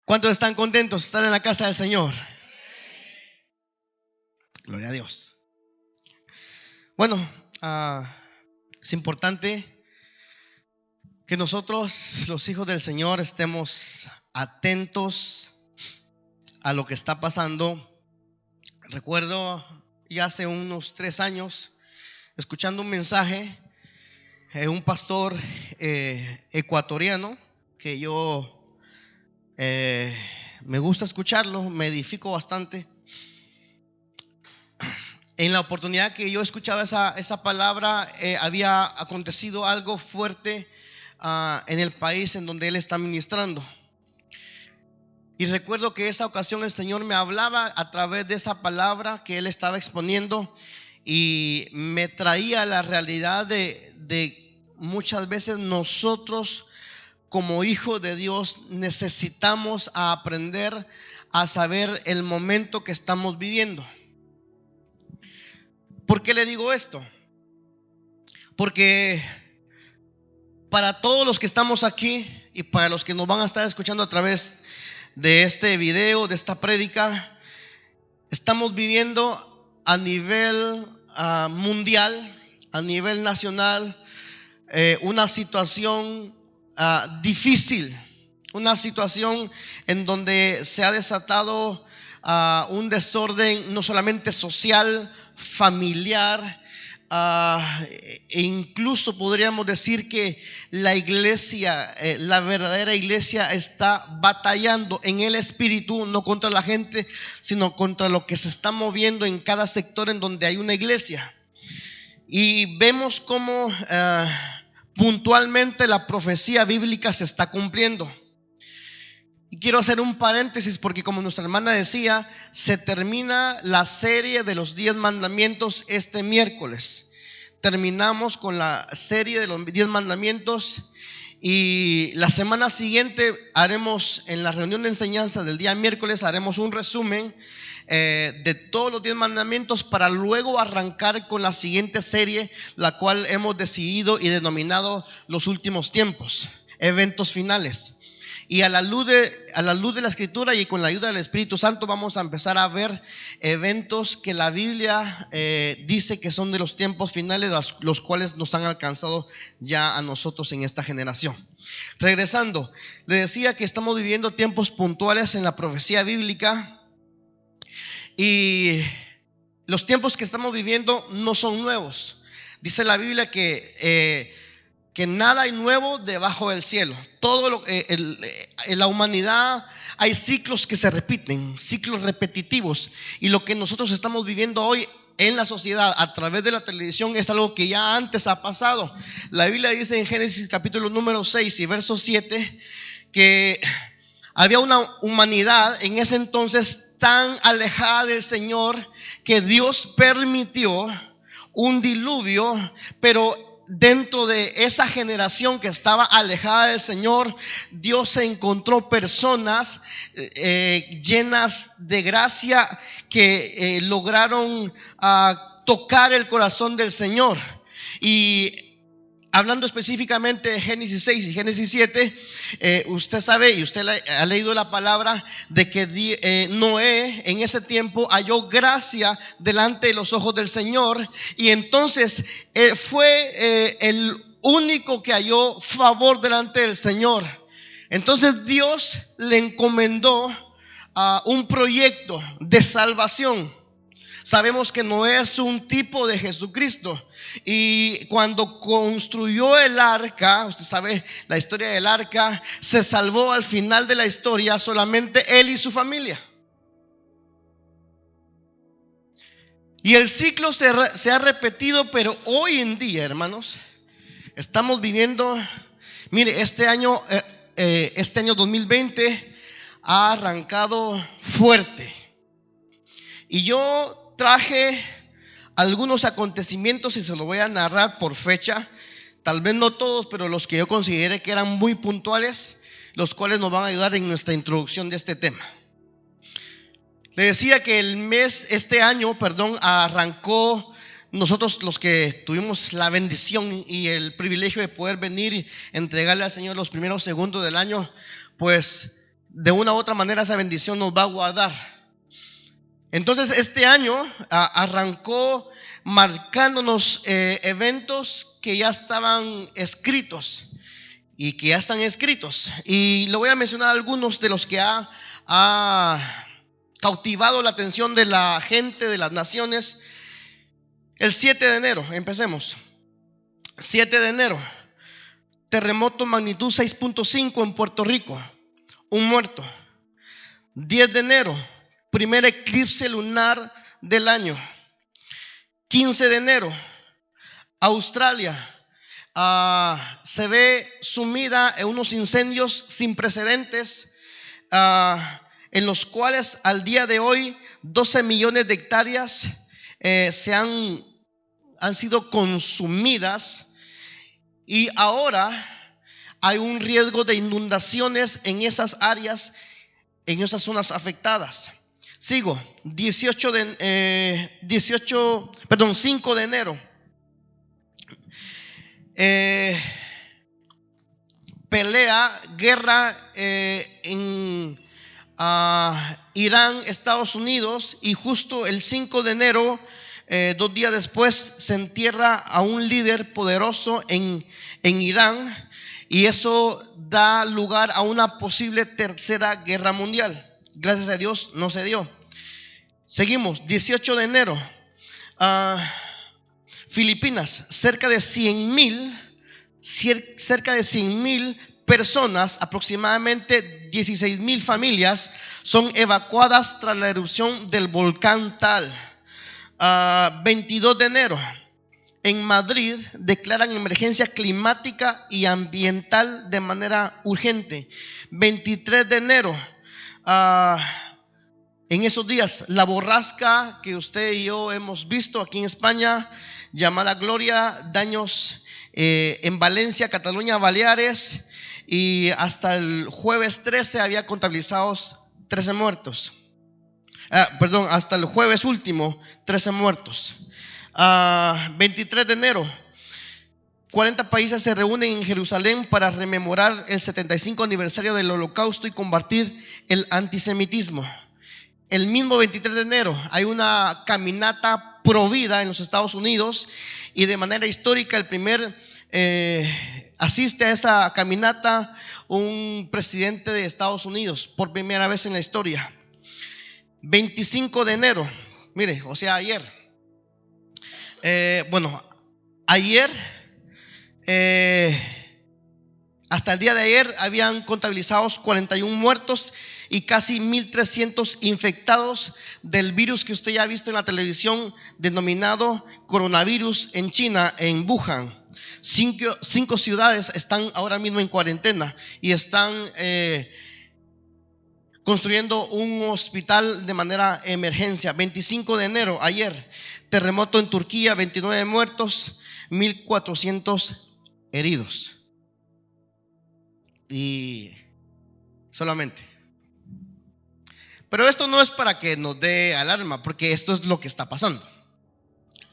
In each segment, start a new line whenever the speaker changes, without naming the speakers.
¿Cuántos están contentos de estar en la casa del Señor? Gloria a Dios. Bueno, es importante que nosotros, los hijos del Señor, estemos atentos a lo que está pasando. Recuerdo ya hace unos 3 años escuchando un mensaje de un pastor ecuatoriano que yo me gusta escucharlo, me edifico bastante. En la oportunidad que yo escuchaba esa palabra, había acontecido algo fuerte en el país en donde él está ministrando. Y recuerdo que esa ocasión el Señor me hablaba a través de esa palabra que él estaba exponiendo, y me traía la realidad de muchas veces nosotros como hijos de Dios necesitamos aprender a saber el momento que estamos viviendo. ¿Por qué le digo esto? Porque para todos los que estamos aquí y para los que nos van a estar escuchando a través de este video, de esta prédica, estamos viviendo a nivel mundial, a nivel nacional, una situación difícil, una situación en donde se ha desatado un desorden no solamente social, familiar, e incluso podríamos decir que la iglesia, la verdadera iglesia, está batallando en el espíritu, no contra la gente, sino contra lo que se está moviendo en cada sector en donde hay una iglesia. Y vemos cómo puntualmente la profecía bíblica se está cumpliendo. Y quiero hacer un paréntesis porque, como nuestra hermana decía, se termina la serie de los 10 mandamientos este miércoles. Terminamos con la serie de los 10 mandamientos, y la semana siguiente haremos, en la reunión de enseñanza del día miércoles, haremos un resumen de todos los 10 mandamientos, para luego arrancar con la siguiente serie, la cual hemos decidido y denominado los últimos tiempos, eventos finales. Y a la luz de la Escritura y con la ayuda del Espíritu Santo vamos a empezar a ver eventos que la Biblia dice que son de los tiempos finales, los cuales nos han alcanzado ya a nosotros en esta generación. Regresando, le decía que estamos viviendo tiempos puntuales en la profecía bíblica, y los tiempos que estamos viviendo no son nuevos. Dice la Biblia que nada hay nuevo debajo del cielo. Todo en la humanidad hay ciclos que se repiten, ciclos repetitivos, y lo que nosotros estamos viviendo hoy en la sociedad a través de la televisión es algo que ya antes ha pasado. La Biblia dice en Génesis capítulo número 6 y verso 7 que había una humanidad en ese entonces tan alejada del Señor que Dios permitió un diluvio, pero dentro de esa generación que estaba alejada del Señor, Dios se encontró personas llenas de gracia que lograron tocar el corazón del Señor. Y hablando específicamente de Génesis 6 y Génesis 7, usted sabe y usted ha leído la palabra de que Noé en ese tiempo halló gracia delante de los ojos del Señor, y entonces fue el único que halló favor delante del Señor. Entonces Dios le encomendó un proyecto de salvación. Sabemos que Noé es un tipo de Jesucristo, y cuando construyó el arca, usted sabe la historia del arca, se salvó al final de la historia solamente él y su familia. Y el ciclo se ha repetido, pero hoy en día, hermanos, estamos viviendo, mire, este año 2020 ha arrancado fuerte, y yo traje algunos acontecimientos y se los voy a narrar por fecha, tal vez no todos, pero los que yo consideré que eran muy puntuales, los cuales nos van a ayudar en nuestra introducción de este tema. Le decía que este año arrancó, nosotros los que tuvimos la bendición y el privilegio de poder venir y entregarle al Señor los primeros segundos del año, pues de una u otra manera esa bendición nos va a guardar. Entonces este año arrancó marcándonos eventos que ya estaban escritos y que ya están escritos. Y le voy a mencionar algunos de los que ha cautivado la atención de la gente, de las naciones. El 7 de enero, empecemos. 7 de enero, terremoto magnitud 6.5 en Puerto Rico, un muerto. 10 de enero, primer eclipse lunar del año. 15 de enero, Australia se ve sumida en unos incendios sin precedentes, en los cuales al día de hoy 12 millones de hectáreas han sido consumidas, y ahora hay un riesgo de inundaciones en esas áreas, en esas zonas afectadas. Sigo, 5 de enero, guerra en Irán, Estados Unidos, y justo el 5 de enero, 2 días después, se entierra a un líder poderoso en Irán, y eso da lugar a una posible tercera guerra mundial. Gracias a Dios no se dio. Seguimos, 18 de enero, Filipinas, cerca de 100,000 personas, aproximadamente 16,000 familias, son evacuadas tras la erupción del volcán Tal. 22 de enero, en Madrid declaran emergencia climática y ambiental de manera urgente. 23 de enero, en esos días, la borrasca que usted y yo hemos visto aquí en España, llamada Gloria, daños en Valencia, Cataluña, Baleares, y hasta el jueves 13 había contabilizados 13 muertos. Hasta el jueves último, 13 muertos. 23 de enero, 40 países se reúnen en Jerusalén para rememorar el 75 aniversario del Holocausto y combatir el antisemitismo. El mismo 23 de enero hay una caminata pro vida en los Estados Unidos, y de manera histórica asiste a esa caminata un presidente de Estados Unidos por primera vez en la historia. 25 de enero, mire, o sea, ayer. Ayer, hasta el día de ayer, habían contabilizados 41 muertos y casi 1,300 infectados del virus que usted ya ha visto en la televisión, denominado coronavirus en China, en Wuhan. 5 ciudades están ahora mismo en cuarentena y están construyendo un hospital de manera emergencia. 25 de enero, ayer, terremoto en Turquía, 29 muertos, 1,400 heridos. Y solamente. Pero esto no es para que nos dé alarma, porque esto es lo que está pasando.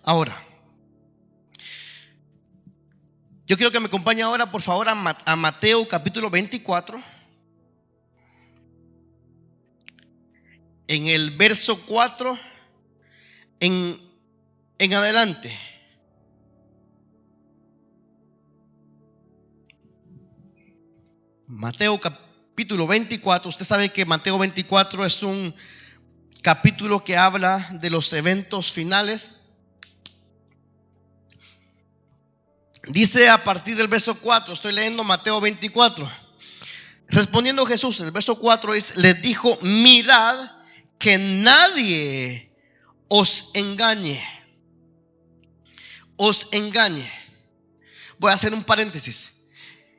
Ahora, yo quiero que me acompañe ahora, por favor, a Mateo capítulo 24. En el verso 4 en adelante. Mateo capítulo 24. Usted sabe que Mateo 24 es un capítulo que habla de los eventos finales. Dice a partir del verso 4, estoy leyendo Mateo 24. Respondiendo Jesús, el verso 4 les dijo: mirad que nadie os engañe. Os engañe. Voy a hacer un paréntesis.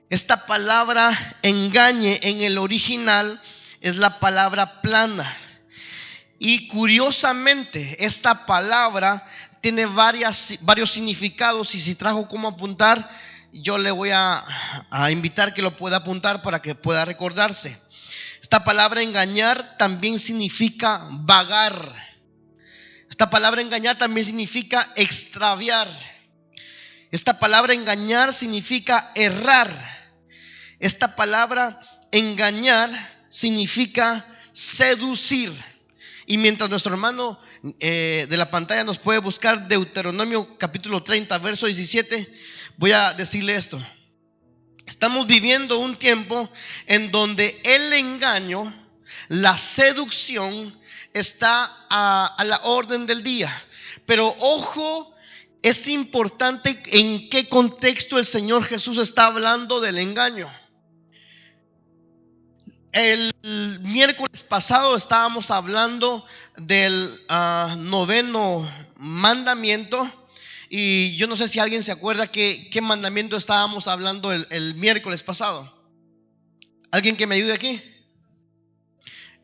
Esta palabra engañe en el original es la palabra plana. Y curiosamente, esta palabra tiene varios significados, y si trajo cómo apuntar, yo le voy a invitar que lo pueda apuntar para que pueda recordarse. Esta palabra engañar también significa vagar. Esta palabra engañar también significa extraviar. Esta palabra engañar significa errar. Esta palabra engañar significa seducir. Y mientras nuestro hermano de la pantalla nos puede buscar Deuteronomio capítulo 30, verso 17, voy a decirle esto. Estamos viviendo un tiempo en donde el engaño, la seducción está a la orden del día. Pero ojo, es importante en qué contexto el Señor Jesús está hablando del engaño. El miércoles pasado estábamos hablando del noveno mandamiento. Y yo no sé si alguien se acuerda qué mandamiento estábamos hablando el miércoles pasado. ¿Alguien que me ayude aquí?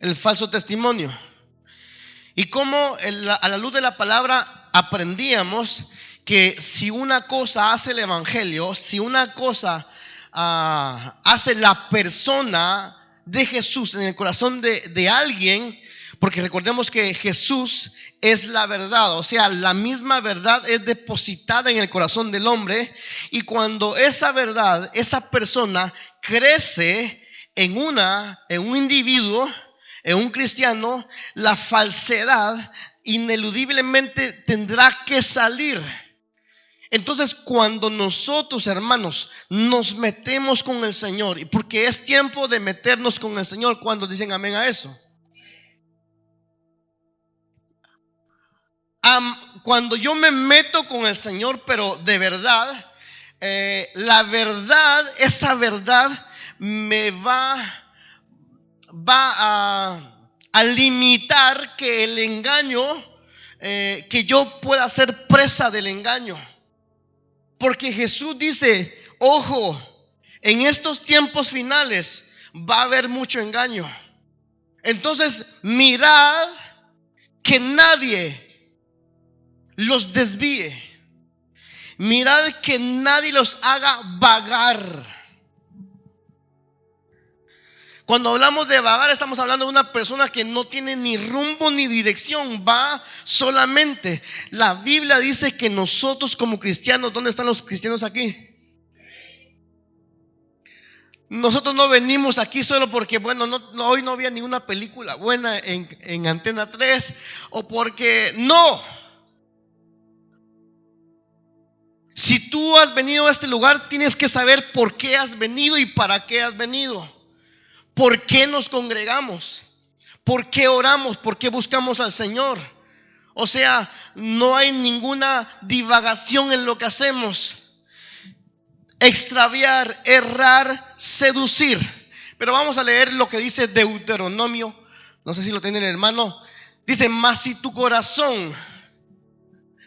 El falso testimonio. Y cómo a la luz de la palabra aprendíamos que si una cosa hace el evangelio, si una cosa hace la persona de Jesús en el corazón de alguien, porque recordemos que Jesús es la verdad, o sea, la misma verdad es depositada en el corazón del hombre, y cuando esa verdad, esa persona crece en un individuo, en un cristiano, la falsedad ineludiblemente tendrá que salir. Entonces, cuando nosotros, hermanos, nos metemos con el Señor, y porque es tiempo de meternos con el Señor, cuando dicen amén a eso. Cuando yo me meto con el Señor, pero de verdad, la verdad, esa verdad me va a limitar que el engaño, que yo pueda ser presa del engaño. Porque Jesús dice, ojo, en estos tiempos finales va a haber mucho engaño. Entonces, mirad que nadie los desvíe. Mirad que nadie los haga vagar. Cuando hablamos de vagar, estamos hablando de una persona que no tiene ni rumbo ni dirección, va solamente. La Biblia dice que nosotros como cristianos, ¿dónde están los cristianos aquí? Nosotros no venimos aquí solo porque, bueno, hoy no había ninguna película buena en Antena 3, o porque no. Si tú has venido a este lugar, tienes que saber por qué has venido y para qué has venido. ¿Por qué nos congregamos? ¿Por qué oramos? ¿Por qué buscamos al Señor? O sea, no hay ninguna divagación en lo que hacemos. Extraviar, errar, seducir. Pero vamos a leer lo que dice Deuteronomio. No sé si lo tiene el hermano. Dice, mas si tu corazón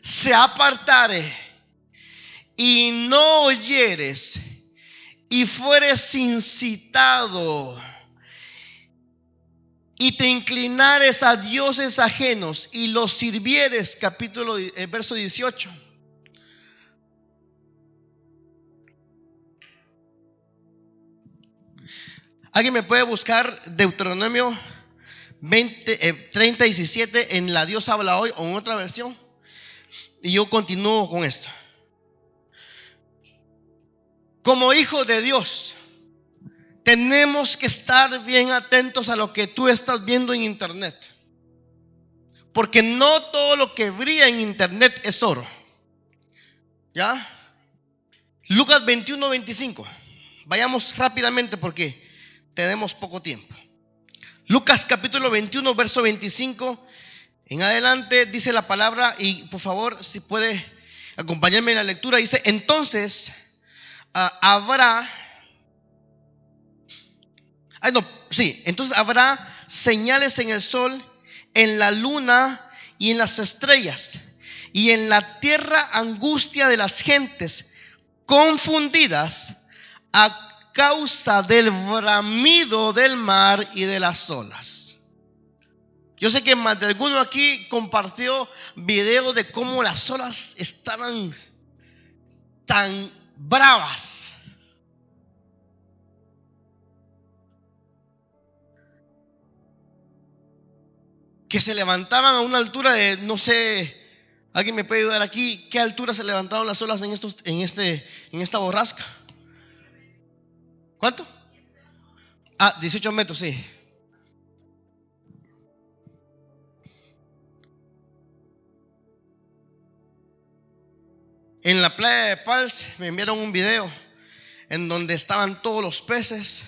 se apartare y no oyeres y fueres incitado y te inclinares a dioses ajenos y los sirvieres, verso 18. ¿Alguien me puede buscar Deuteronomio 30, 17 en la Dios habla hoy o en otra versión? Y yo continúo con esto. Como hijos de Dios, tenemos que estar bien atentos a lo que tú estás viendo en internet. Porque no todo lo que brilla en internet es oro. ¿Ya? Lucas 21, 25. Vayamos rápidamente porque tenemos poco tiempo. Lucas capítulo 21, verso 25 en adelante dice la palabra. Y por favor, si puede acompañarme en la lectura. Dice, entonces entonces habrá señales en el sol, en la luna y en las estrellas, y en la tierra angustia de las gentes confundidas a causa del bramido del mar y de las olas. Yo sé que más de alguno aquí compartió videos de cómo las olas estaban tan bravas. Que se levantaban a una altura de, no sé, alguien me puede ayudar aquí, ¿qué altura se levantaron las olas en esta borrasca? ¿Cuánto? 18 metros, sí. de Pals me enviaron un video en donde estaban todos los peces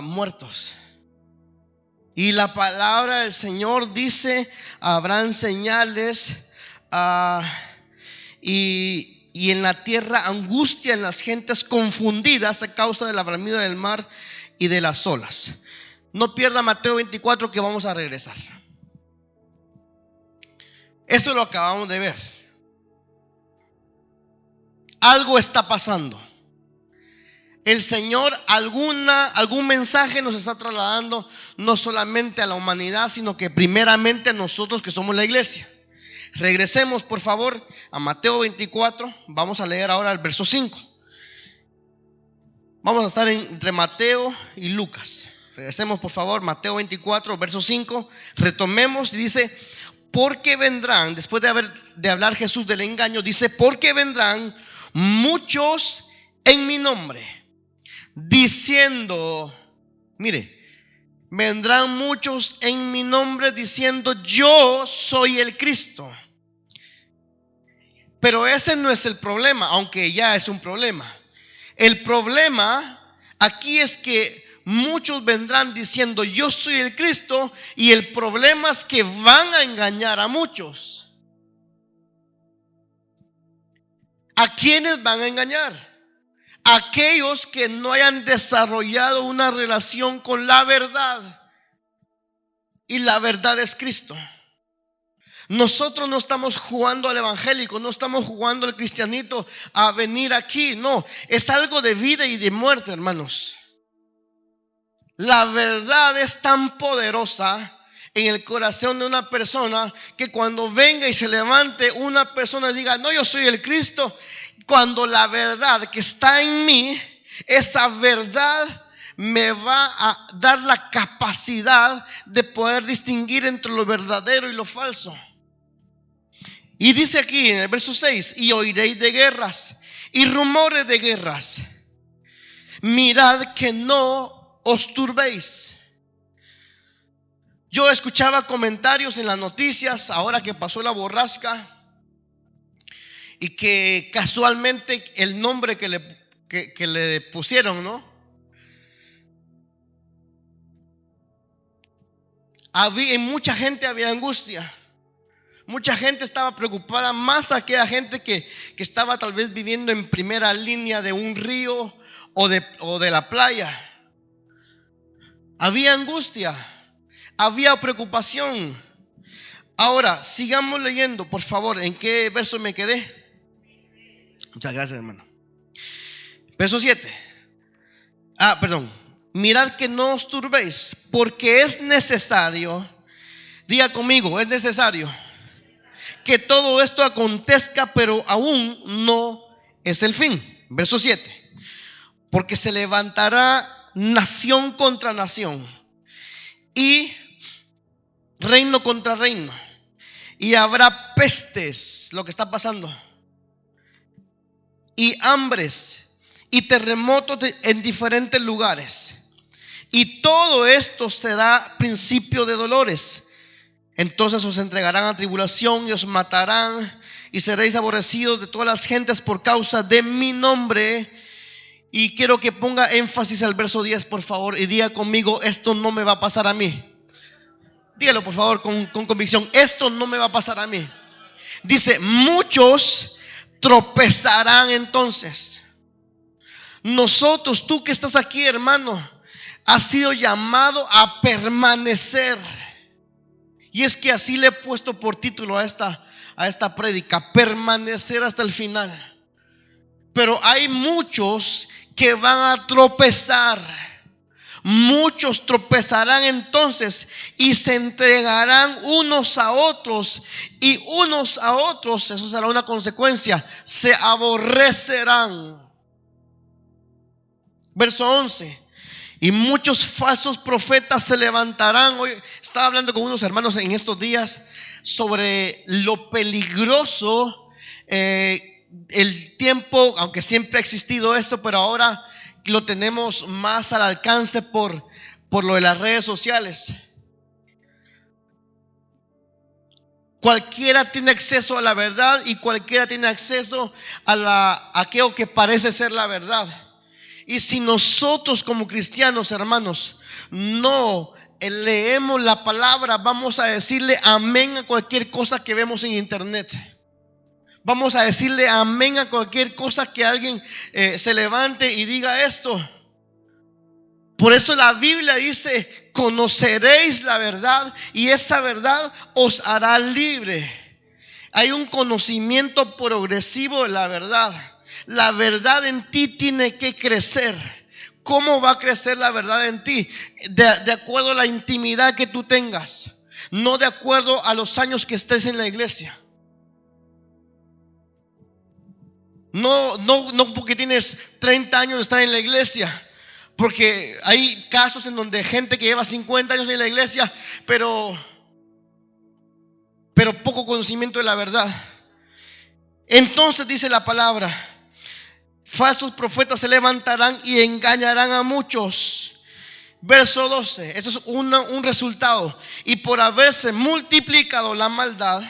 muertos. Y la palabra del Señor dice: habrán señales y en la tierra angustia, en las gentes confundidas a causa de la bramida del mar y de las olas. No pierda Mateo 24, que vamos a regresar. Esto lo acabamos de ver. Algo está pasando. El Señor algún mensaje nos está trasladando, no solamente a la humanidad, sino que primeramente a nosotros que somos la iglesia. Regresemos por favor a Mateo 24. Vamos a leer ahora el verso 5. Vamos a estar entre Mateo y Lucas. Regresemos por favor, Mateo 24, verso 5. Retomemos y dice: porque vendrán, después de hablar Jesús del engaño, dice: porque vendrán muchos en mi nombre, diciendo, mire, vendrán muchos en mi nombre diciendo: yo soy el Cristo. Pero ese no es el problema, aunque ya es un problema. El problema aquí es que muchos vendrán diciendo: yo soy el Cristo, y el problema es que van a engañar a muchos. ¿A quiénes van a engañar? Aquellos que no hayan desarrollado una relación con la verdad, y la verdad es Cristo. Nosotros no estamos jugando al evangélico, no estamos jugando al cristianito a venir aquí, no, es algo de vida y de muerte, hermanos. La verdad es tan poderosa en el corazón de una persona que cuando venga y se levante una persona y diga: no, yo soy el Cristo, cuando la verdad que está en mí, esa verdad me va a dar la capacidad de poder distinguir entre lo verdadero y lo falso. Y dice aquí en el verso 6: y oiréis de guerras y rumores de guerras. Mirad que no os turbéis. Yo escuchaba comentarios en las noticias ahora que pasó la borrasca, y que casualmente el nombre que le pusieron, ¿no? En mucha gente había angustia. Mucha gente estaba preocupada, más aquella gente que estaba tal vez viviendo en primera línea de un río o de la playa. Había angustia, había preocupación. Ahora, sigamos leyendo, por favor. ¿En qué verso me quedé? Muchas gracias, hermano. Verso 7. Mirad que no os turbéis, porque es necesario, diga conmigo, es necesario que todo esto acontezca, pero aún no es el fin. Verso 7. Porque se levantará nación contra nación y reino contra reino, y habrá pestes, lo que está pasando, y hambres y terremotos en diferentes lugares, y todo esto será principio de dolores. Entonces os entregarán a tribulación y os matarán, y seréis aborrecidos de todas las gentes por causa de mi nombre. Y quiero que ponga énfasis al verso 10, por favor, y diga conmigo: esto no me va a pasar a mí. Dígalo por favor con convicción: esto no me va a pasar a mí. Dice: muchos tropezarán entonces. Nosotros, tú que estás aquí, hermano, has sido llamado a permanecer. Y es que así le he puesto por título a esta prédica: permanecer hasta el final. Pero hay muchos que van a tropezar. Muchos tropezarán entonces y se entregarán unos a otros, y unos a otros, eso será una consecuencia, se aborrecerán. Verso 11. Y muchos falsos profetas se levantarán. Hoy estaba hablando con unos hermanos en estos días sobre lo peligroso, el tiempo, aunque siempre ha existido esto, pero ahora lo tenemos más al alcance por lo de las redes sociales. Cualquiera tiene acceso a la verdad y cualquiera tiene acceso a aquello que parece ser la verdad. Y si nosotros como cristianos, hermanos, no leemos la palabra, vamos a decirle amén a cualquier cosa que vemos en internet. Vamos a decirle amén a cualquier cosa que alguien se levante y diga esto. Por eso la Biblia dice: conoceréis la verdad y esa verdad os hará libre. Hay un conocimiento progresivo de la verdad. La verdad en ti tiene que crecer. ¿Cómo va a crecer la verdad en ti? De acuerdo a la intimidad que tú tengas, no de acuerdo a los años que estés en la iglesia. No porque tienes 30 años de estar en la iglesia. Porque hay casos en donde gente que lleva 50 años en la iglesia, pero poco conocimiento de la verdad. Entonces dice la palabra: falsos profetas se levantarán y engañarán a muchos. Verso 12, eso es un resultado. Y por haberse multiplicado la maldad,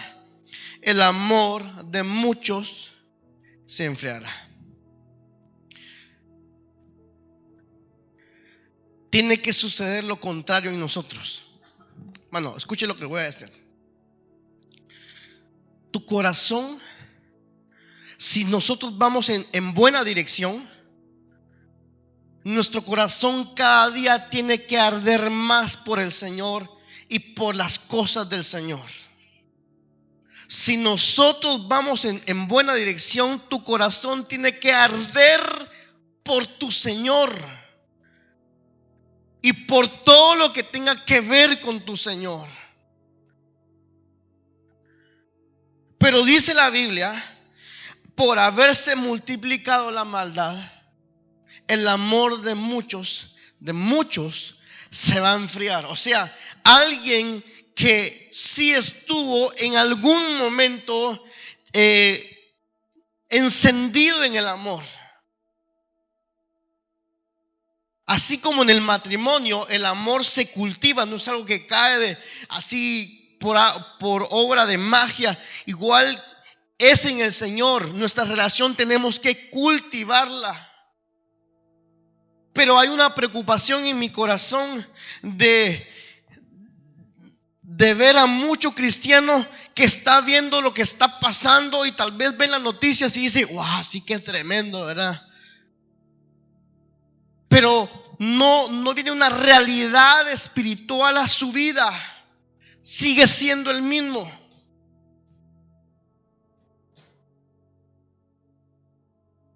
el amor de muchos se enfriará. Tiene que suceder lo contrario en nosotros. Bueno, escuche lo que voy a decir. Tu corazón, si nosotros vamos en buena dirección, nuestro corazón cada día tiene que arder más por el Señor y por las cosas del Señor. Si nosotros vamos en buena dirección, tu corazón tiene que arder por tu Señor y por todo lo que tenga que ver con tu Señor. Pero dice la Biblia: por haberse multiplicado la maldad, el amor de muchos se va a enfriar. O sea, alguien que sí estuvo en algún momento encendido en el amor. Así como en el matrimonio el amor se cultiva, no es algo que cae así por obra de magia. Igual es en el Señor. Nuestra relación tenemos que cultivarla. Pero hay una preocupación en mi corazón de ver a mucho cristiano que está viendo lo que está pasando y tal vez ven las noticias y dice: wow, sí que tremendo, ¿verdad? Pero no viene una realidad espiritual a su vida. Sigue siendo el mismo.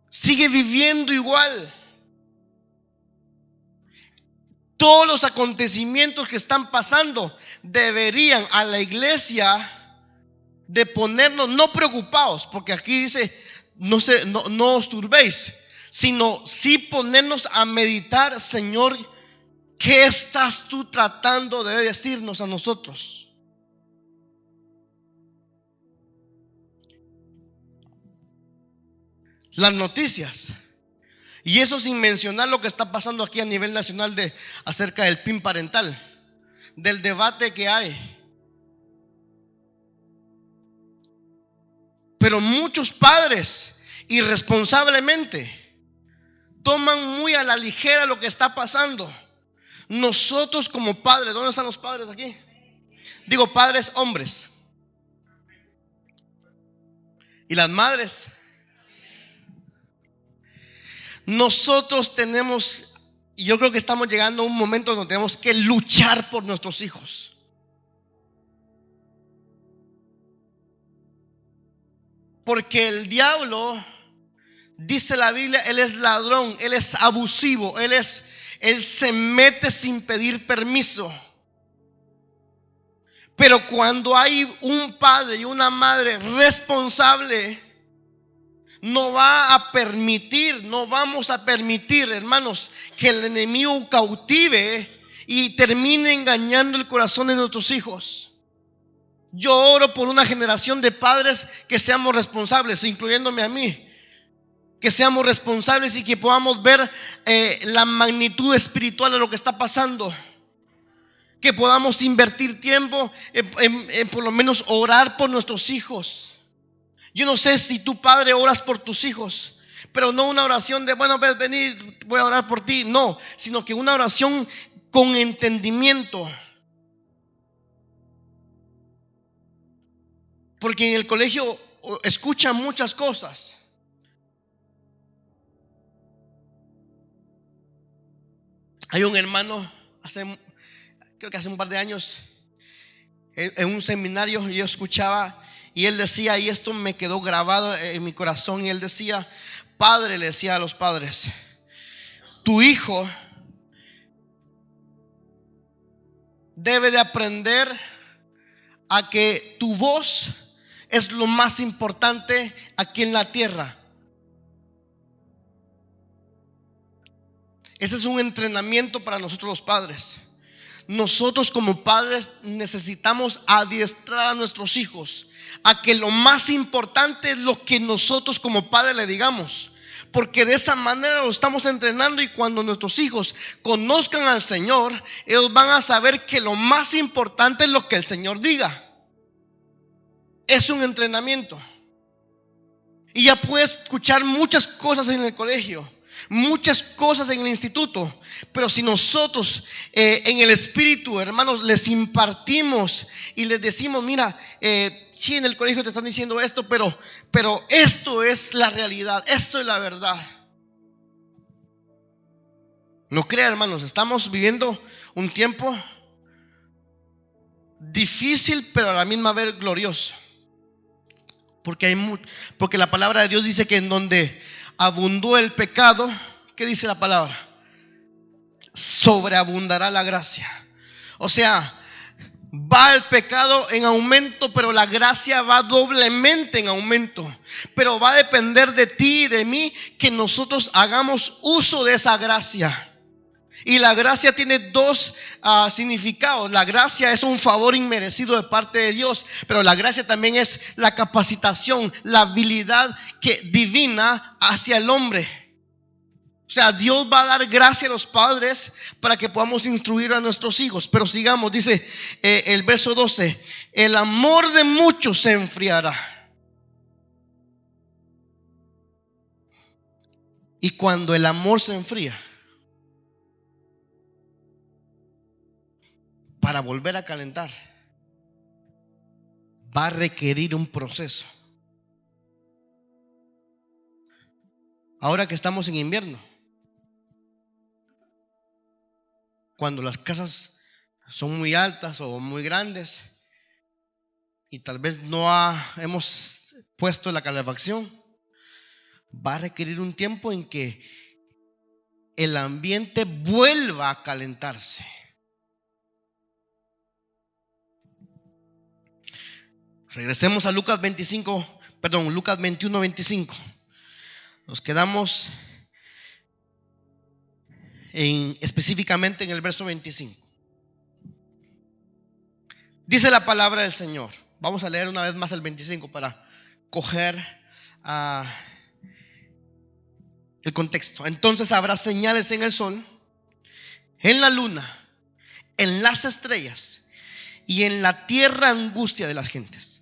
Sigue viviendo igual. Todos los acontecimientos que están pasando deberían a la iglesia de ponernos no preocupados, porque aquí dice no os turbéis, sino sí ponernos a meditar: Señor, ¿qué estás tú tratando de decirnos a nosotros? Las noticias, y eso sin mencionar lo que está pasando aquí a nivel nacional acerca del PIN parental, del debate que hay. Pero muchos padres irresponsablemente toman muy a la ligera lo que está pasando. Nosotros como padres, ¿dónde están los padres aquí? Digo, padres hombres. ¿Y las madres? Nosotros tenemos, y yo creo que estamos llegando a un momento donde tenemos que luchar por nuestros hijos. Porque el diablo, dice la Biblia, él es ladrón, él es abusivo, él se mete sin pedir permiso. Pero cuando hay un padre y una madre responsable, no vamos a permitir, hermanos, que el enemigo cautive y termine engañando el corazón de nuestros hijos. Yo oro por una generación de padres que seamos responsables, incluyéndome a mí. Que seamos responsables y que podamos ver la magnitud espiritual de lo que está pasando. Que podamos invertir tiempo en por lo menos orar por nuestros hijos. Yo no sé si tu padre oras por tus hijos, pero no una oración de, bueno, venir, voy a orar por ti. No, sino que una oración con entendimiento. Porque en el colegio escuchan muchas cosas. Hay un hermano, creo que hace un par de años, en un seminario yo escuchaba y él decía, y esto me quedó grabado en mi corazón, y él decía, padre, le decía a los padres, tu hijo debe de aprender a que tu voz es lo más importante aquí en la tierra. Ese es un entrenamiento para nosotros los padres. Nosotros como padres necesitamos adiestrar a nuestros hijos a que lo más importante es lo que nosotros como padres le digamos, porque de esa manera lo estamos entrenando, y cuando nuestros hijos conozcan al Señor, ellos van a saber que lo más importante es lo que el Señor diga. Es un entrenamiento. Y ya puedes escuchar muchas cosas en el colegio, muchas cosas en el instituto, pero si nosotros en el Espíritu, hermanos, les impartimos y les decimos, mira, sí, en el colegio te están diciendo esto, pero esto es la realidad, esto es la verdad. No crea, hermanos, estamos viviendo un tiempo difícil, pero a la misma vez glorioso. Porque la palabra de Dios dice que en donde abundó el pecado, ¿qué dice la palabra? Sobreabundará la gracia. O sea, va el pecado en aumento, pero la gracia va doblemente en aumento. Pero va a depender de ti y de mí que nosotros hagamos uso de esa gracia. Y la gracia tiene dos significados. La gracia es un favor inmerecido de parte de Dios, pero la gracia también es la capacitación, la habilidad divina hacia el hombre. O sea, Dios va a dar gracia a los padres para que podamos instruir a nuestros hijos. Pero sigamos, dice el verso 12: el amor de muchos se enfriará. Y cuando el amor se enfría, para volver a calentar, va a requerir un proceso. Ahora que estamos en invierno, cuando las casas son muy altas o muy grandes y tal vez no hemos puesto la calefacción, va a requerir un tiempo en que el ambiente vuelva a calentarse. Regresemos a Lucas 21, 25. Nos quedamos específicamente en el verso 25. Dice la palabra del Señor. Vamos a leer una vez más el 25 para coger el contexto. Entonces habrá señales en el sol, en la luna, en las estrellas y en la tierra angustia de las gentes,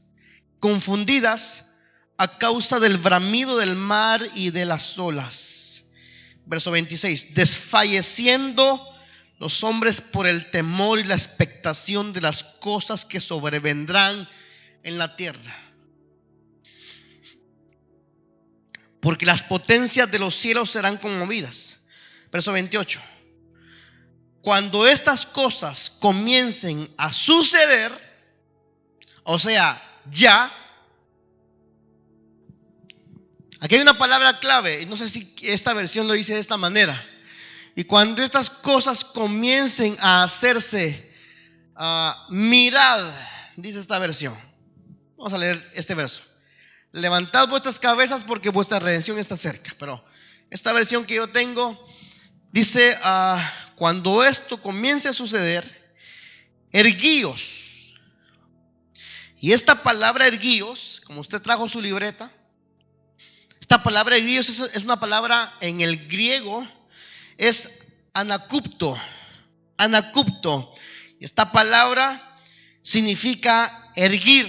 confundidas a causa del bramido del mar y de las olas. Verso 26: desfalleciendo los hombres por el temor y la expectación de las cosas que sobrevendrán en la tierra. Porque las potencias de los cielos serán conmovidas. Verso 28: cuando estas cosas comiencen a suceder, o sea, ya. Aquí hay una palabra clave, y no sé si esta versión lo dice de esta manera. Y cuando estas cosas comiencen a hacerse, mirad, dice esta versión. Vamos a leer este verso: levantad vuestras cabezas porque vuestra redención está cerca. Pero esta versión que yo tengo dice: cuando esto comience a suceder, erguíos. Y esta palabra erguíos, como usted trajo su libreta, esta palabra erguíos es una palabra en el griego, es anacupto. Esta palabra significa erguir.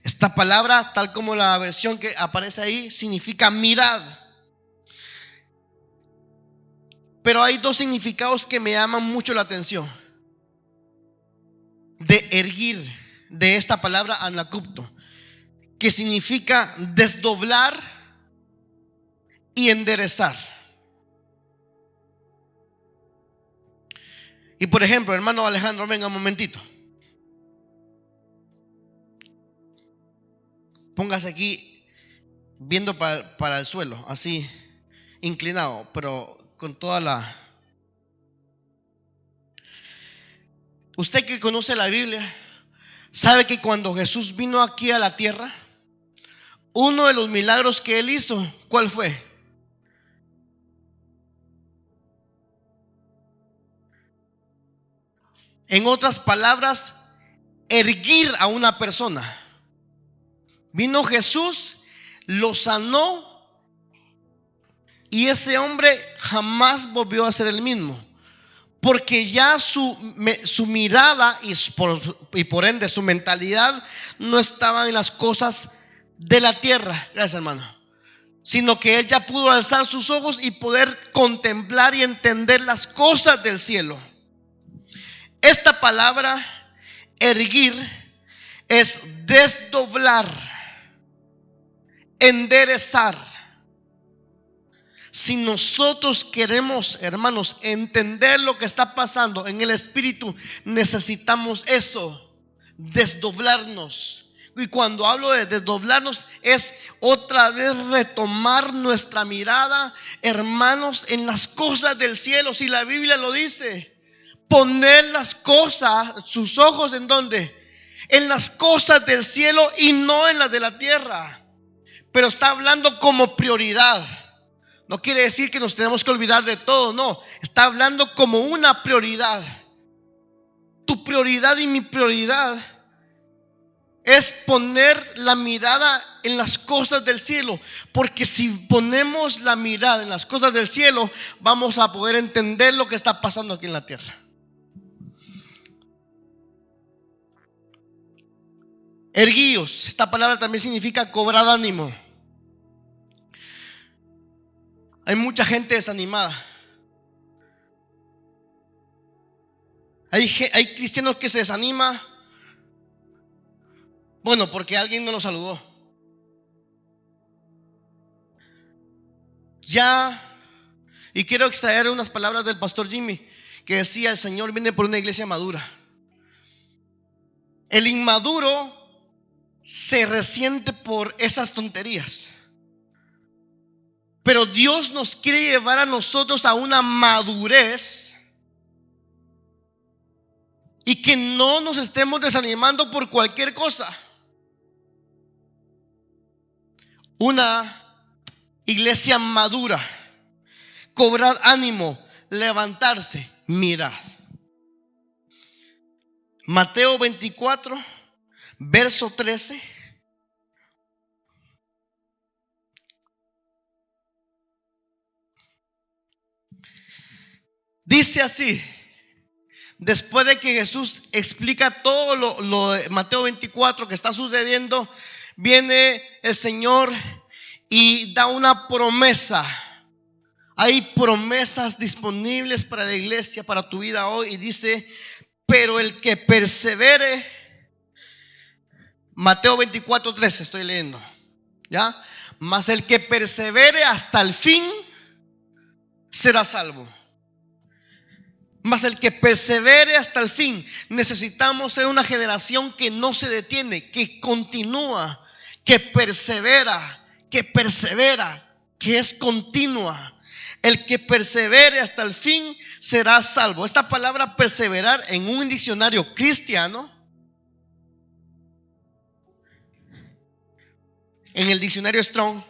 Esta palabra, tal como la versión que aparece ahí, significa mirad. Pero hay dos significados que me llaman mucho la atención de erguir, de esta palabra anacupto, que significa desdoblar y enderezar. Y por ejemplo, hermano Alejandro, venga un momentito. Póngase aquí viendo para el suelo, así inclinado, pero con toda la... Usted que conoce la Biblia, sabe que cuando Jesús vino aquí a la tierra, uno de los milagros que Él hizo, ¿cuál fue? En otras palabras, erguir a una persona. Vino Jesús, lo sanó y ese hombre jamás volvió a ser el mismo, porque ya su mirada y por ende su mentalidad no estaba en las cosas de la tierra, gracias hermano, sino que él ya pudo alzar sus ojos y poder contemplar y entender las cosas del cielo. Esta palabra erguir es desdoblar, enderezar. Si nosotros queremos, hermanos, entender lo que está pasando en el espíritu, necesitamos eso, desdoblarnos. Y cuando hablo de desdoblarnos, es otra vez retomar nuestra mirada, hermanos, en las cosas del cielo. Si la Biblia lo dice, poner las cosas, sus ojos en ¿dónde? En las cosas del cielo y no en las de la tierra. Pero está hablando como prioridad. No quiere decir que nos tenemos que olvidar de todo, no. Está hablando como una prioridad. Tu prioridad y mi prioridad es poner la mirada en las cosas del cielo. Porque si ponemos la mirada en las cosas del cielo, vamos a poder entender lo que está pasando aquí en la tierra. Erguíos, esta palabra también significa cobrar ánimo. Hay mucha gente desanimada. Hay cristianos que se desaniman, bueno, porque alguien no los saludó. Y quiero extraer unas palabras del pastor Jimmy, que decía: el Señor viene por una iglesia madura. El inmaduro se resiente por esas tonterías, pero Dios nos quiere llevar a nosotros a una madurez y que no nos estemos desanimando por cualquier cosa. Una iglesia madura, cobrad ánimo, levantarse, mirad. Mateo 24, verso 13. Dice así: después de que Jesús explica todo lo de Mateo 24 que está sucediendo, viene el Señor y da una promesa. Hay promesas disponibles para la iglesia, para tu vida hoy, y dice: pero el que persevere, Mateo 24, 13 estoy leyendo, ¿ya? Mas el que persevere hasta el fin será salvo. Mas el que persevere hasta el fin. Necesitamos ser una generación que no se detiene, que continúa, que persevera, que es continua. El que persevere hasta el fin será salvo. Esta palabra perseverar en un diccionario cristiano, en el diccionario Strong,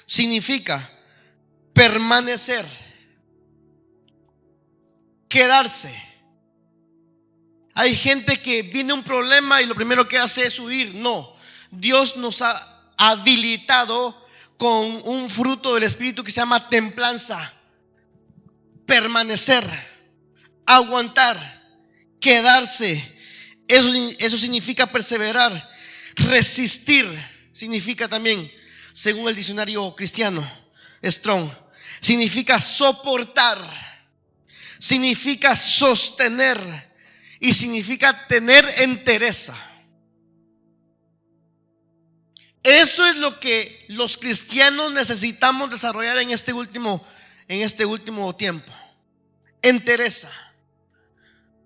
significa permanecer, quedarse. Hay gente que viene un problema y lo primero que hace es huir. No, Dios nos ha habilitado con un fruto del Espíritu que se llama templanza. Permanecer, aguantar, quedarse. Eso significa perseverar. Resistir significa también, según el diccionario cristiano Strong, significa soportar, significa sostener y significa tener entereza. Eso es lo que los cristianos necesitamos desarrollar en este último tiempo. Entereza.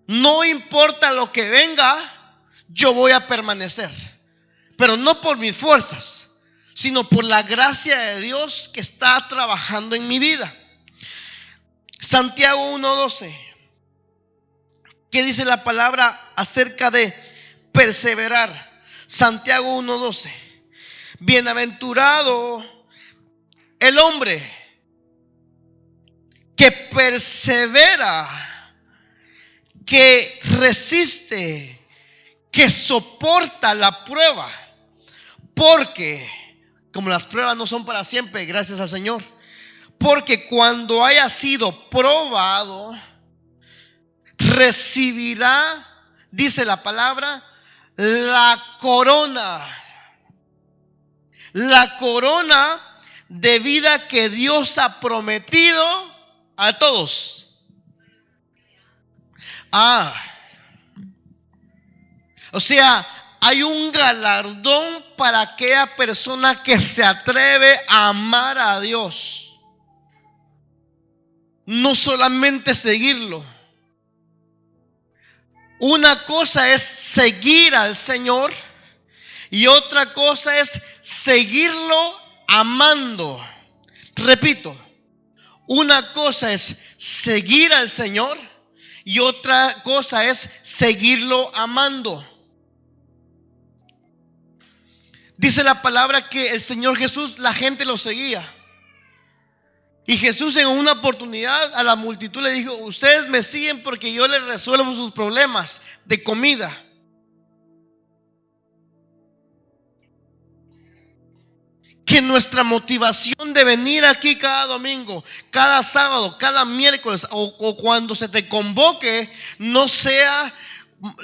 No importa lo que venga, yo voy a permanecer. Pero no por mis fuerzas, sino por la gracia de Dios que está trabajando en mi vida. Santiago 1:12. ¿Qué dice la palabra acerca de perseverar? Santiago 1:12. Bienaventurado el hombre que persevera, que resiste, que soporta la prueba. Porque, como las pruebas no son para siempre, gracias al Señor, porque cuando haya sido probado, recibirá, dice la palabra, la corona de vida que Dios ha prometido a todos. O sea, hay un galardón para aquella persona que se atreve a amar a Dios. No solamente seguirlo. Una cosa es seguir al Señor y otra cosa es seguirlo amando. Repito, una cosa es seguir al Señor y otra cosa es seguirlo amando. Dice la palabra que el Señor Jesús, la gente lo seguía. Y Jesús en una oportunidad a la multitud le dijo: ustedes me siguen porque yo les resuelvo sus problemas de comida. Que nuestra motivación de venir aquí cada domingo, cada sábado, cada miércoles o cuando se te convoque no sea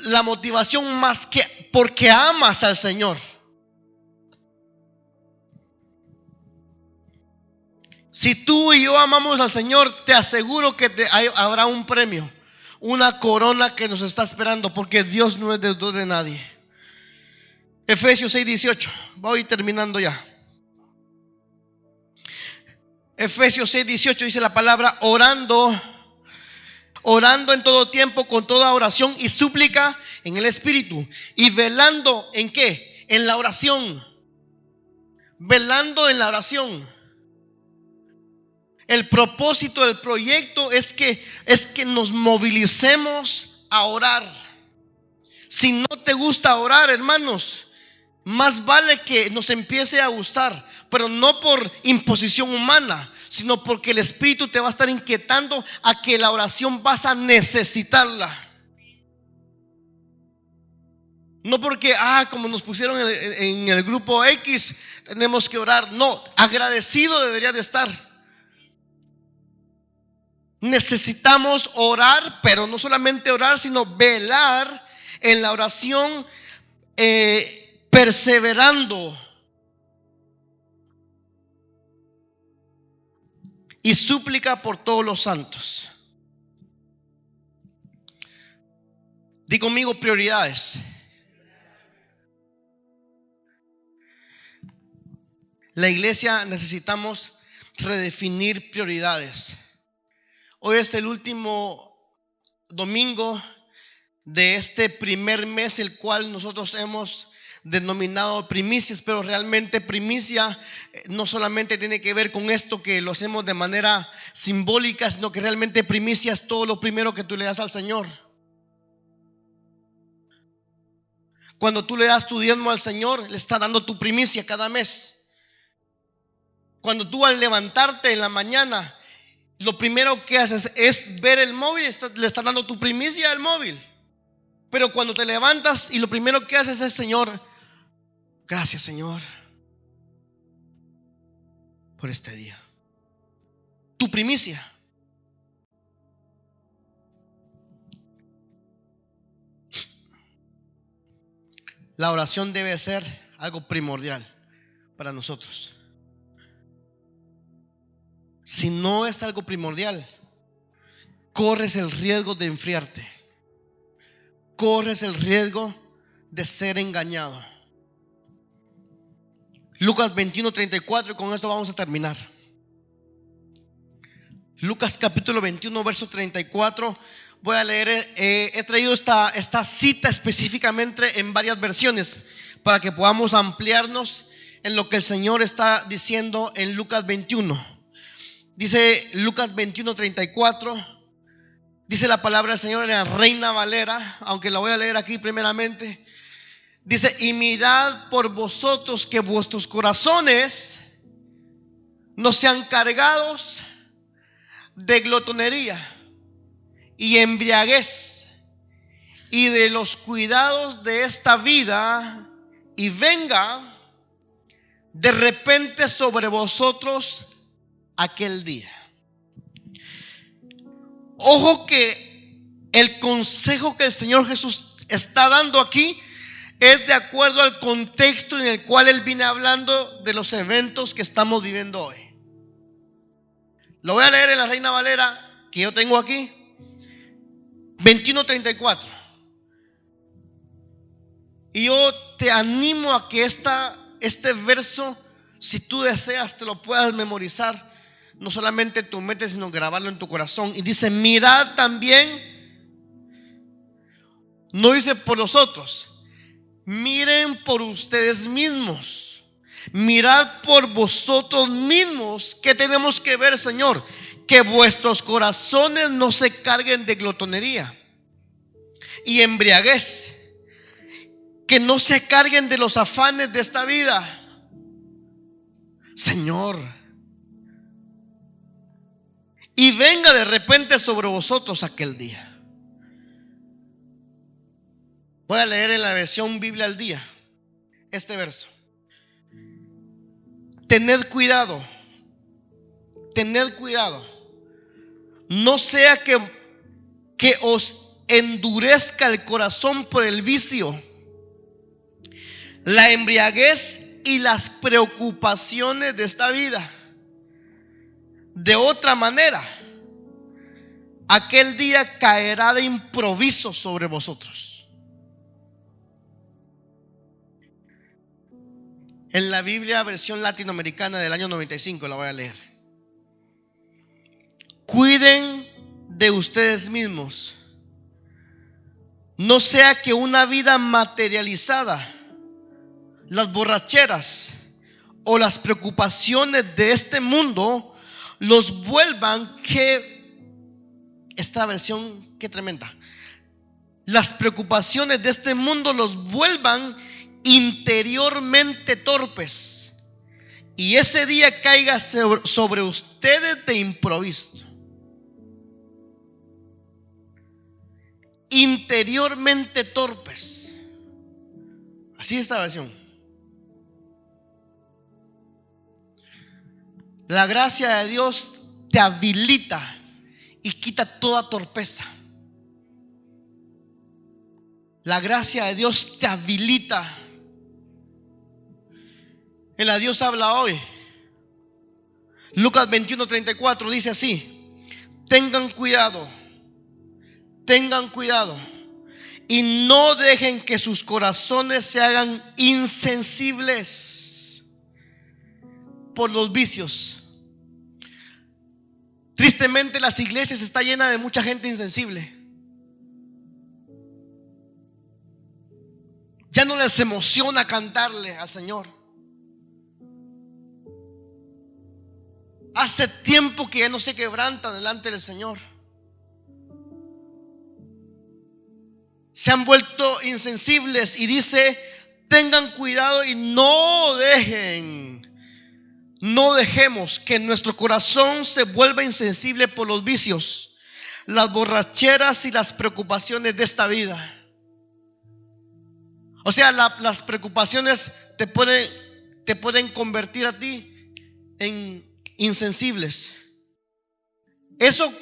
la motivación más que porque amas al Señor. Si tú y yo amamos al Señor, te aseguro que habrá un premio, una corona que nos está esperando, porque Dios no es deudor de nadie. Efesios 6:18. Voy terminando ya. Efesios 6:18 dice la palabra: orando en todo tiempo con toda oración y súplica en el Espíritu, y velando ¿en qué? En la oración. Velando en la oración. El propósito del proyecto es que nos movilicemos a orar. Si no te gusta orar, hermanos, más vale que nos empiece a gustar, pero no por imposición humana, sino porque el Espíritu te va a estar inquietando a que la oración vas a necesitarla. No porque, como nos pusieron en el grupo X, tenemos que orar. No, agradecido debería de estar. Necesitamos orar, pero no solamente orar, sino velar en la oración, perseverando y súplica por todos los santos. Di conmigo: prioridades. La iglesia necesitamos redefinir prioridades. Hoy es el último domingo de este primer mes, el cual nosotros hemos denominado primicias, pero realmente primicia no solamente tiene que ver con esto que lo hacemos de manera simbólica, sino que realmente primicia es todo lo primero que tú le das al Señor. Cuando tú le das tu diezmo al Señor, le está dando tu primicia cada mes. Cuando tú al levantarte en la mañana, lo primero que haces es ver el móvil, le estás dando tu primicia al móvil. Pero cuando te levantas y lo primero que haces es: Señor, gracias Señor por este día. Tu primicia. la oración debe ser algo primordial para nosotros. Si no es algo primordial, corres el riesgo de enfriarte. Corres el riesgo de ser engañado. Lucas 21:34, y con esto vamos a terminar. Lucas capítulo 21, verso 34. Voy a leer, he traído esta cita específicamente en varias versiones para que podamos ampliarnos en lo que el Señor está diciendo en Lucas 21. Dice Lucas 21:34. Dice la palabra del Señor en la Reina Valera, aunque la voy a leer aquí primeramente. Dice: y mirad por vosotros que vuestros corazones no sean cargados de glotonería y embriaguez y de los cuidados de esta vida, y venga de repente sobre vosotros aquel día. Ojo que el consejo que el Señor Jesús está dando aquí es de acuerdo al contexto en el cual Él viene hablando de los eventos que estamos viviendo hoy. Lo voy a leer en la Reina Valera que yo tengo aquí, 21:34. Y yo te animo a que este verso, si tú deseas, te lo puedas memorizar. No solamente en tu mente, sino grabarlo en tu corazón. Y dice: mirad también. No dice por los otros. Miren por ustedes mismos. Mirad por vosotros mismos. ¿Qué tenemos que ver, Señor? Que vuestros corazones no se carguen de glotonería y embriaguez. Que no se carguen de los afanes de esta vida. Señor, y venga de repente sobre vosotros aquel día. Voy a leer en la versión Biblia al día este verso. Tened cuidado. Tened cuidado. No sea que os endurezca el corazón por el vicio, la embriaguez y las preocupaciones de esta vida. De otra manera, aquel día caerá de improviso sobre vosotros. En la Biblia versión latinoamericana del año 95 la voy a leer. Cuiden de ustedes mismos. No sea que una vida materializada, las borracheras o las preocupaciones de este mundo los vuelvan, esta versión, qué tremenda, las preocupaciones de este mundo los vuelvan interiormente torpes, y ese día caiga sobre ustedes de improviso. Interiormente torpes. Así esta versión. La gracia de Dios te habilita y quita toda torpeza. La gracia de Dios te habilita. En la Dios habla hoy. Lucas 21:34 dice así: tengan cuidado y no dejen que sus corazones se hagan insensibles por los vicios. Tristemente, las iglesias están llenas de mucha gente insensible. Ya no les emociona cantarle al Señor. Hace tiempo que ya no se quebrantan delante del Señor. Se han vuelto insensibles, y dice: tengan cuidado y no dejemos que nuestro corazón se vuelva insensible por los vicios, las borracheras y las preocupaciones de esta vida. O sea, las preocupaciones te pueden convertir a ti en insensibles. Eso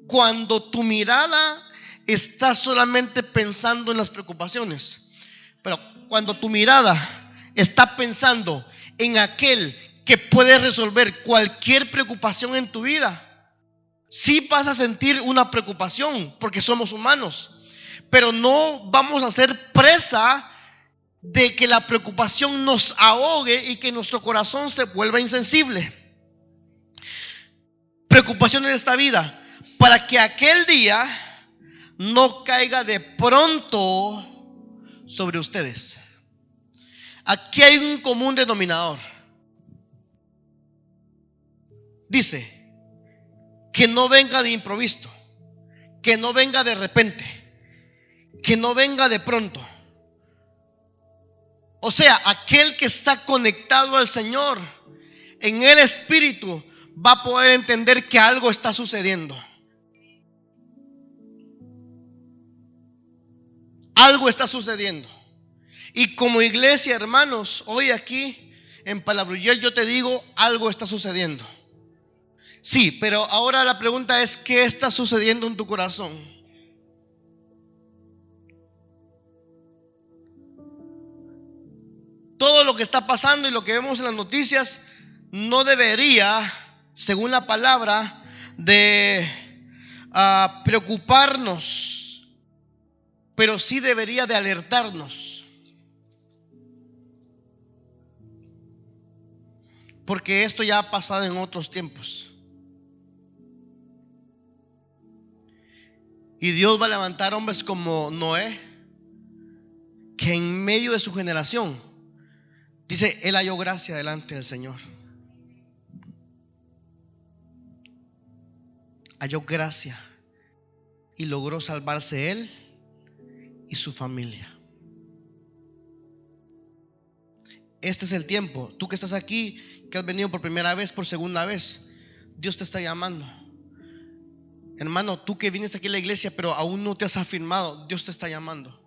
cuando tu mirada está solamente pensando en las preocupaciones. Pero cuando tu mirada está pensando en aquel que puede resolver cualquier preocupación en tu vida, sí vas a sentir una preocupación porque somos humanos, pero no vamos a ser presa de que la preocupación nos ahogue y que nuestro corazón se vuelva insensible. Preocupación en esta vida para que aquel día no caiga de pronto sobre ustedes. Aquí hay un común denominador. Dice que no venga de improviso, que no venga de repente, que no venga de pronto. O sea, aquel que está conectado al Señor en el Espíritu va a poder entender que algo está sucediendo. Algo está sucediendo. Y como iglesia, hermanos, hoy aquí en Palabruyer yo te digo, algo está sucediendo. Sí, pero ahora la pregunta es, ¿qué está sucediendo en tu corazón? Todo lo que está pasando y lo que vemos en las noticias no debería, según la palabra, de preocuparnos, pero sí debería de alertarnos. Porque esto ya ha pasado en otros tiempos. Y Dios va a levantar hombres como Noé, que en medio de su generación, dice, él halló gracia delante del Señor. Halló gracia y logró salvarse él y su familia. Este es el tiempo. Tú que estás aquí, que has venido por primera vez, por segunda vez, Dios te está llamando. Hermano, tú que viniste aquí a la iglesia pero aún no te has afirmado, Dios te está llamando.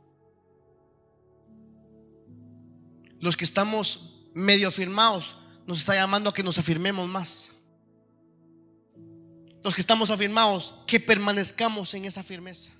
Los que estamos medio afirmados, nos está llamando a que nos afirmemos más. Los que estamos afirmados, que permanezcamos en esa firmeza.